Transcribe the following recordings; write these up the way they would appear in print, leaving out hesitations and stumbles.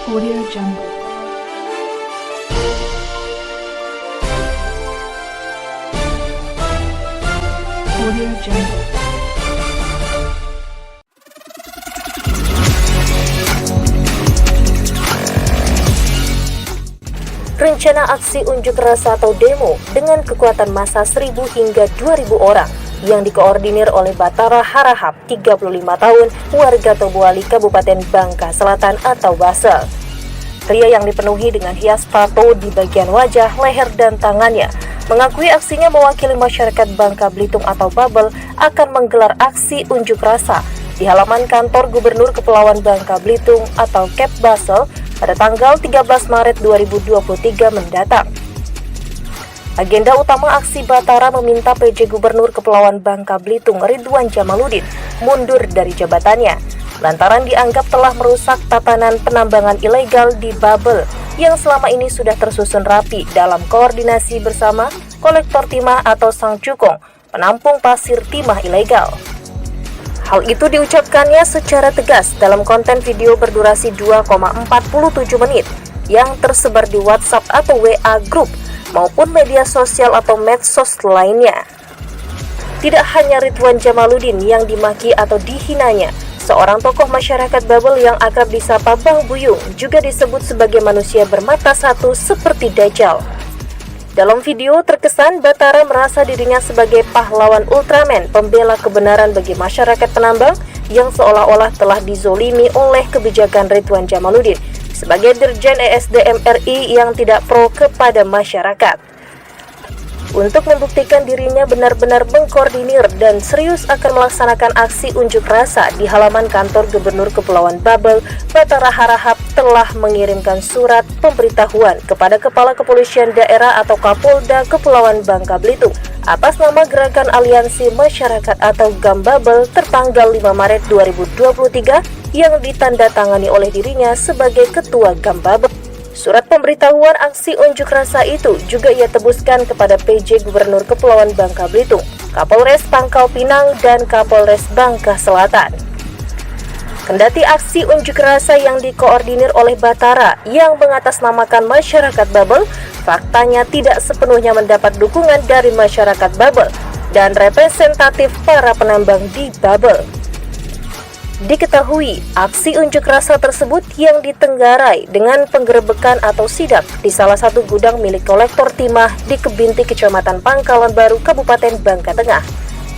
Audio Jungle. Audio Jungle. Rencana aksi unjuk rasa atau demo dengan kekuatan massa 1.000 hingga 2.000 orang yang dikoordinir oleh Batara Harahap, 35 tahun, warga Tobuali, Kabupaten Bangka Selatan atau Basel. Pria yang dipenuhi dengan hias tato di bagian wajah, leher, dan tangannya mengakui aksinya mewakili masyarakat Bangka Belitung atau Babel akan menggelar aksi unjuk rasa di halaman kantor Gubernur Kepulauan Bangka Belitung atau Kep Basel pada tanggal 13 Maret 2023 mendatang. Agenda utama aksi Batara meminta PJ Gubernur Kepulauan Bangka Belitung Ridwan Jamaludin mundur dari jabatannya lantaran dianggap telah merusak tatanan penambangan ilegal di Babel yang selama ini sudah tersusun rapi dalam koordinasi bersama kolektor timah atau sang cukong, penampung pasir timah ilegal. Hal itu diucapkannya secara tegas dalam konten video berdurasi 2,47 menit yang tersebar di WhatsApp atau WA Group maupun media sosial atau medsos lainnya. Tidak hanya Ridwan Jamaludin yang dimaki atau dihinanya, seorang tokoh masyarakat Babel yang akrab disapa Bang Buyung juga disebut sebagai manusia bermata satu seperti Dajjal. Dalam video terkesan Batara merasa dirinya sebagai pahlawan Ultraman, pembela kebenaran bagi masyarakat penambang yang seolah-olah telah dizolimi oleh kebijakan Ridwan Jamaludin sebagai Dirjen ESDM RI yang tidak pro kepada masyarakat. Untuk membuktikan dirinya benar-benar mengkoordinir dan serius akan melaksanakan aksi unjuk rasa di halaman kantor Gubernur Kepulauan Babel, Batara Harahap telah mengirimkan surat pemberitahuan kepada Kepala Kepolisian Daerah atau Kapolda Kepulauan Bangka Belitung atas nama Gerakan Aliansi Masyarakat atau GAM Babel tertanggal 5 Maret 2023 yang ditandatangani oleh dirinya sebagai Ketua GAM Babel. Surat pemberitahuan aksi unjuk rasa itu juga ia tebuskan kepada PJ Gubernur Kepulauan Bangka Belitung, Kapolres Pangkal Pinang, dan Kapolres Bangka Selatan. Kendati aksi unjuk rasa yang dikoordinir oleh Batara yang mengatasnamakan masyarakat Babel, faktanya tidak sepenuhnya mendapat dukungan dari masyarakat Babel dan representatif para penambang di Babel. Diketahui, aksi unjuk rasa tersebut yang ditenggarai dengan penggerebekan atau sidak di salah satu gudang milik kolektor timah di Kebinti, Kecamatan Pangkalan Baru, Kabupaten Bangka Tengah,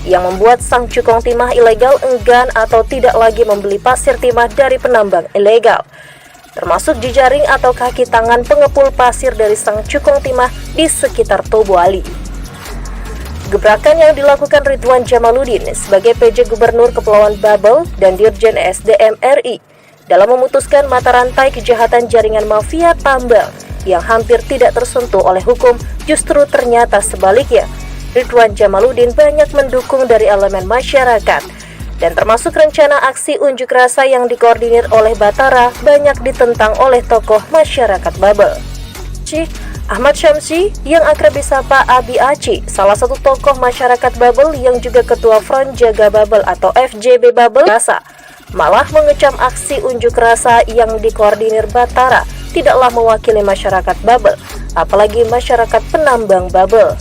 yang membuat sang cukong timah ilegal enggan atau tidak lagi membeli pasir timah dari penambang ilegal, termasuk jejaring atau kaki tangan pengepul pasir dari sang cukong timah di sekitar Tobuali. Gebrakan yang dilakukan Ridwan Jamaludin sebagai PJ Gubernur Kepulauan Babel dan Dirjen ESDM RI dalam memutuskan mata rantai kejahatan jaringan mafia tambang yang hampir tidak tersentuh oleh hukum, justru ternyata sebaliknya. Ridwan Jamaludin banyak mendukung dari elemen masyarakat dan termasuk rencana aksi unjuk rasa yang dikoordinir oleh Batara banyak ditentang oleh tokoh masyarakat Babel. Ahmad Syamsi yang akrab disapa Abi Aci, salah satu tokoh masyarakat Babel yang juga ketua Front Jaga Babel atau FJB Babel, malah mengecam aksi unjuk rasa yang dikoordinir Batara tidaklah mewakili masyarakat Babel, apalagi masyarakat penambang Babel.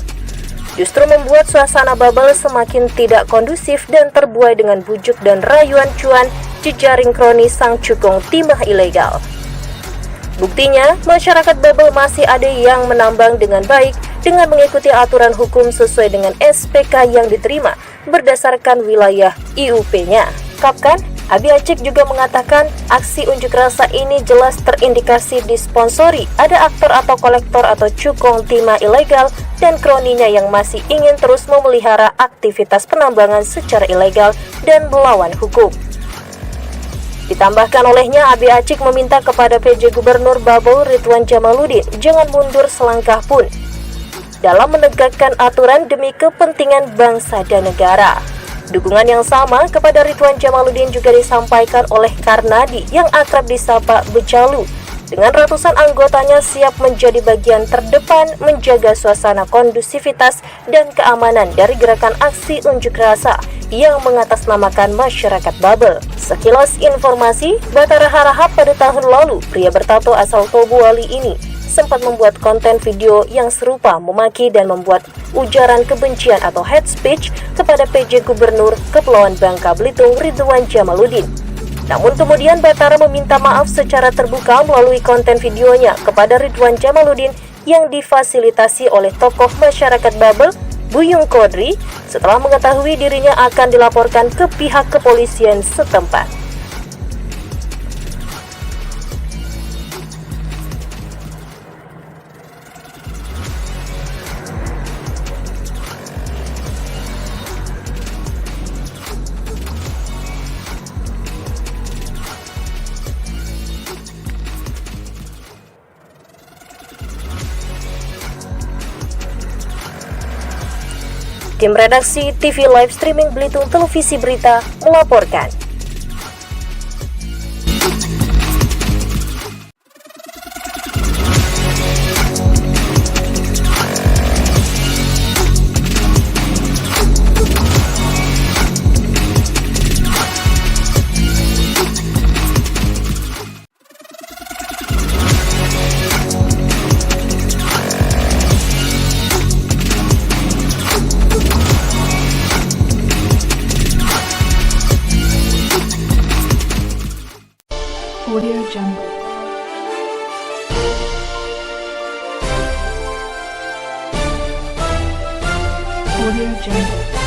Justru membuat suasana Babel semakin tidak kondusif dan terbuai dengan bujuk dan rayuan cuan jejaring kroni sang cukong timah ilegal. Buktinya, masyarakat Babel masih ada yang menambang dengan baik dengan mengikuti aturan hukum sesuai dengan SPK yang diterima berdasarkan wilayah IUP-nya. Kapkan, Abi Acik juga mengatakan aksi unjuk rasa ini jelas terindikasi disponsori ada aktor atau kolektor atau cukong timah ilegal dan kroninya yang masih ingin terus memelihara aktivitas penambangan secara ilegal dan melawan hukum. Ditambahkan olehnya, Abi Acik meminta kepada PJ Gubernur Babel Ridwan Jamaludin jangan mundur selangkah pun dalam menegakkan aturan demi kepentingan bangsa dan negara. Dukungan yang sama kepada Ridwan Jamaludin juga disampaikan oleh Karnadi yang akrab disapa Becalu dengan ratusan anggotanya siap menjadi bagian terdepan menjaga suasana kondusivitas dan keamanan dari gerakan aksi unjuk rasa yang mengatasnamakan masyarakat Babel. Sekilas informasi, Batara Harahap pada tahun lalu, pria bertato asal Tobuali ini sempat membuat konten video yang serupa memaki dan membuat ujaran kebencian atau hate speech kepada PJ Gubernur Kepulauan Bangka Belitung Ridwan Djamaluddin. Namun kemudian Batara meminta maaf secara terbuka melalui konten videonya kepada Ridwan Djamaluddin yang difasilitasi oleh tokoh masyarakat Babel, Buyung Kodri, setelah mengetahui dirinya akan dilaporkan ke pihak kepolisian setempat. Tim redaksi TV Live Streaming Belitung Televisi Berita melaporkan. Audio Jungle. Audio Jungle.